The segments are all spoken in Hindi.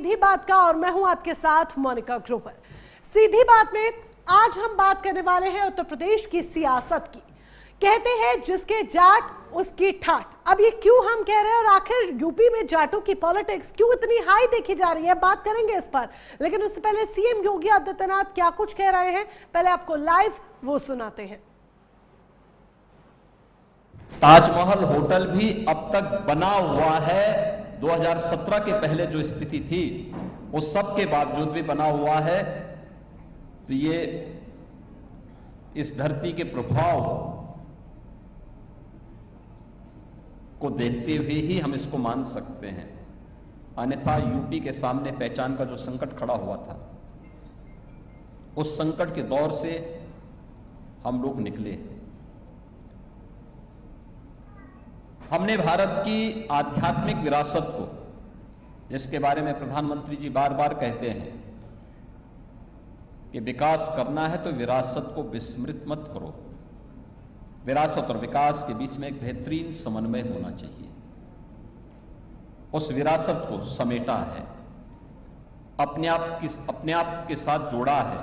सीधी बात का और मैं हूं आपके साथ मोनिका ग्रोवर। सीधी बात में आज हम बात करने वाले हैं उत्तर प्रदेश की सियासत की। कहते हैं जिसके जाट उसकी ठाट। अब ये क्यों हम कह रहे हैं और आखिर यूपी में जाटों की पॉलिटिक्स क्यों इतनी हाई देखी जा रही है, बात करेंगे इस पर। लेकिन उससे पहले सीएम योगी आदित्यनाथ क्या कुछ कह रहे हैं, पहले आपको लाइव वो सुनाते हैं। ताजमहल होटल भी अब तक बना हुआ है। 2017 के पहले जो स्थिति थी उस सब के बावजूद भी बना हुआ है। तो ये इस धरती के प्रभाव को देखते हुए ही हम इसको मान सकते हैं, अन्यथा यूपी के सामने पहचान का जो संकट खड़ा हुआ था उस संकट के दौर से हम लोग निकले। हमने भारत की आध्यात्मिक विरासत को, जिसके बारे में प्रधानमंत्री जी बार बार कहते हैं कि विकास करना है तो विरासत को विस्मृत मत करो। विरासत और विकास के बीच में एक बेहतरीन समन्वय होना चाहिए। उस विरासत को समेटा है, अपने आप के साथ जोड़ा है।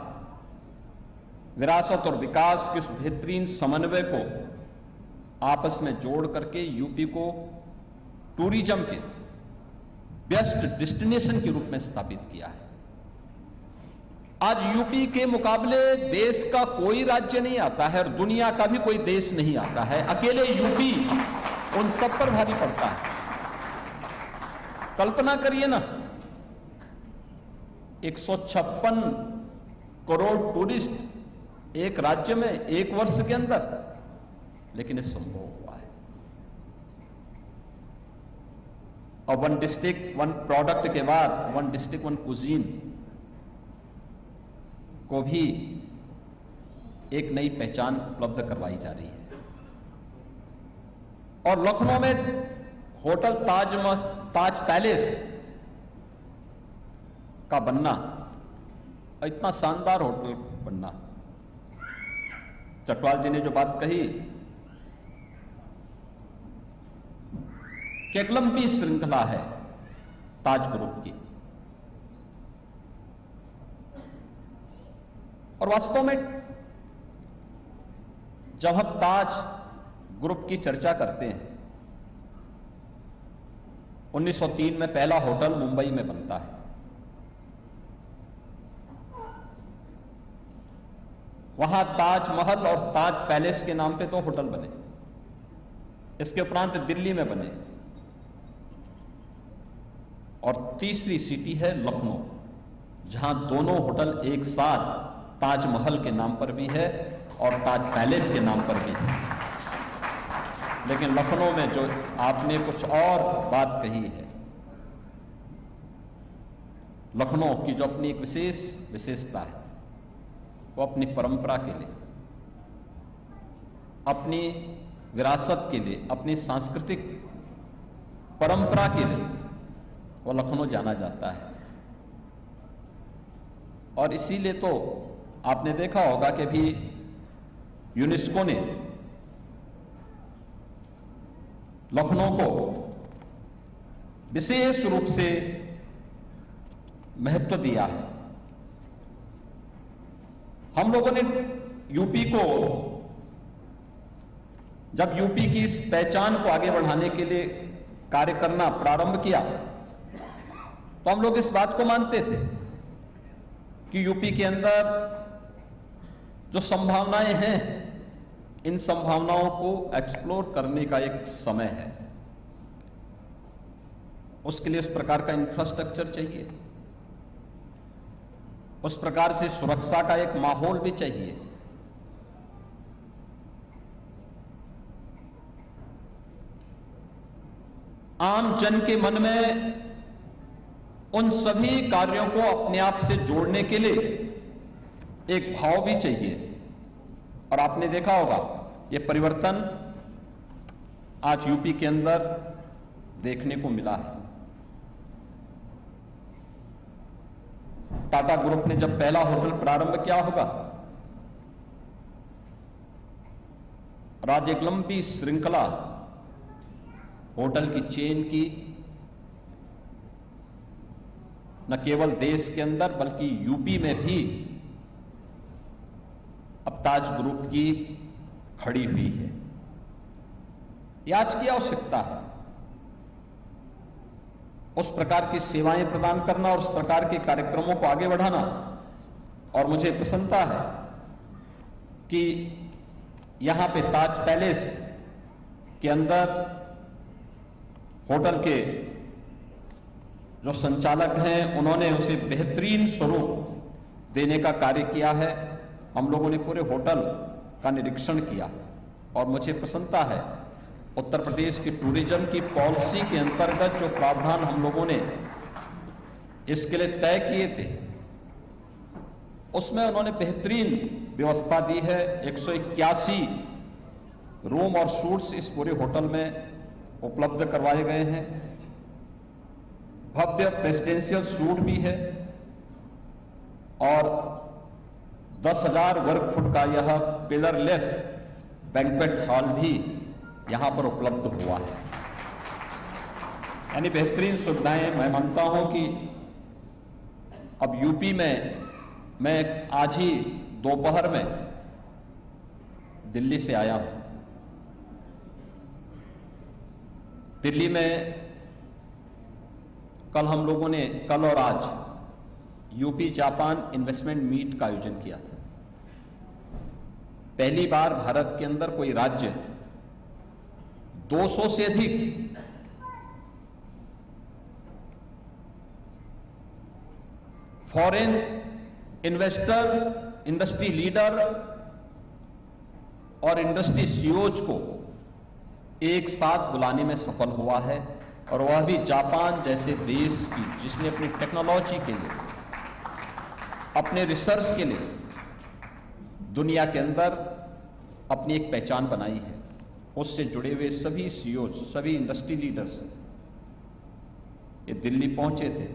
विरासत और विकास के उस बेहतरीन समन्वय को आपस में जोड़ करके यूपी को टूरिज्म के बेस्ट डेस्टिनेशन के रूप में स्थापित किया है। आज यूपी के मुकाबले देश का कोई राज्य नहीं आता है और दुनिया का भी कोई देश नहीं आता है। अकेले यूपी उन सब पर भारी पड़ता है। कल्पना करिए ना, 156 करोड़ टूरिस्ट एक राज्य में एक वर्ष के अंदर, लेकिन ये संभव हुआ है। और वन डिस्ट्रिक्ट वन प्रोडक्ट के बाद वन डिस्ट्रिक्ट वन कुजीन को भी एक नई पहचान उपलब्ध करवाई जा रही है। और लखनऊ में होटल ताज पैलेस का बनना, इतना शानदार होटल बनना, चटवाल जी ने जो बात कही कि एक लंबी श्रृंखला है ताज ग्रुप की, और वास्तव में जब हम ताज ग्रुप की चर्चा करते हैं, 1903 में पहला होटल मुंबई में बनता है। वहां ताजमहल और ताज पैलेस के नाम पे दो होटल बने। इसके उपरांत दिल्ली में बने और तीसरी सिटी है लखनऊ, जहां दोनों होटल एक साथ ताजमहल के नाम पर भी है और ताज पैलेस के नाम पर भी है। लेकिन लखनऊ में जो आपने कुछ और बात कही है, लखनऊ की जो अपनी एक विशेषता है, वो अपनी परंपरा के लिए, अपनी विरासत के लिए, अपनी सांस्कृतिक परंपरा के लिए वो लखनऊ जाना जाता है। और इसीलिए तो आपने देखा होगा कि भी यूनेस्को ने लखनऊ को विशेष रूप से महत्व दिया है। हम लोगों ने यूपी को, जब यूपी की इस पहचान को आगे बढ़ाने के लिए कार्य करना प्रारंभ किया, तो हम लोग इस बात को मानते थे कि यूपी के अंदर जो संभावनाएं हैं, इन संभावनाओं को एक्सप्लोर करने का एक समय है। उसके लिए उस प्रकार का इंफ्रास्ट्रक्चर चाहिए, उस प्रकार से सुरक्षा का एक माहौल भी चाहिए। आम जन के मन में उन सभी कार्यों को अपने आप से जोड़ने के लिए एक भाव भी चाहिए। और आपने देखा होगा ये परिवर्तन आज यूपी के अंदर देखने को मिला है। टाटा ग्रुप ने जब पहला होटल प्रारंभ किया होगा, और आज एक लंबी श्रृंखला होटल की चेन की न केवल देश के अंदर बल्कि यूपी में भी अब ताज ग्रुप की खड़ी हुई है। यह आज की आवश्यकता है उस प्रकार की सेवाएं प्रदान करना और उस प्रकार के कार्यक्रमों को आगे बढ़ाना। और मुझे प्रसन्नता है कि यहां पे ताज पैलेस के अंदर होटल के जो संचालक हैं उन्होंने उसे बेहतरीन स्वरूप देने का कार्य किया है। हम लोगों ने पूरे होटल का निरीक्षण किया और मुझे प्रसन्नता है उत्तर प्रदेश की टूरिज्म की पॉलिसी के अंतर्गत जो प्रावधान हम लोगों ने इसके लिए तय किए थे उसमें उन्होंने बेहतरीन व्यवस्था दी है। 181 रूम और सूट्स इस पूरे होटल में उपलब्ध करवाए गए हैं। भव्य प्रेसिडेंशियल सूट भी है और 10,000 वर्ग फुट का यह पिलरलेस बैंक्वेट हॉल भी यहां पर उपलब्ध हुआ है। यानी बेहतरीन सुविधाएं। मैं मानता हूं कि अब यूपी में मैं आज ही दोपहर में दिल्ली से आया हूं। दिल्ली में कल और आज यूपी जापान इन्वेस्टमेंट मीट का आयोजन किया था। पहली बार भारत के अंदर कोई राज्य 200 से अधिक फॉरेन इन्वेस्टर, इंडस्ट्री लीडर और इंडस्ट्री सीईओज को एक साथ बुलाने में सफल हुआ है। और वह भी जापान जैसे देश की जिसने अपनी टेक्नोलॉजी के लिए, अपने रिसर्च के लिए दुनिया के अंदर अपनी एक पहचान बनाई है। उससे जुड़े हुए सभी सीईओ, सभी इंडस्ट्री लीडर्स ये दिल्ली पहुंचे थे।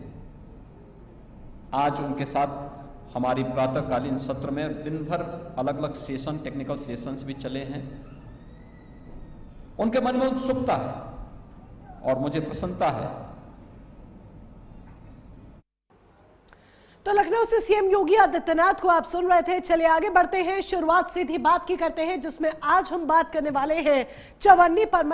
आज उनके साथ हमारी प्रातःकालीन सत्र में दिन भर अलग अलग सेशन, टेक्निकल सेशंस भी चले हैं। उनके मन में उत्सुकता है और मुझे प्रसन्नता है। तो लखनऊ से सीएम योगी आदित्यनाथ को आप सुन रहे थे। चलिए आगे बढ़ते हैं। शुरुआत सीधी बात की करते हैं जिसमें आज हम बात करने वाले हैं चवन्नी पर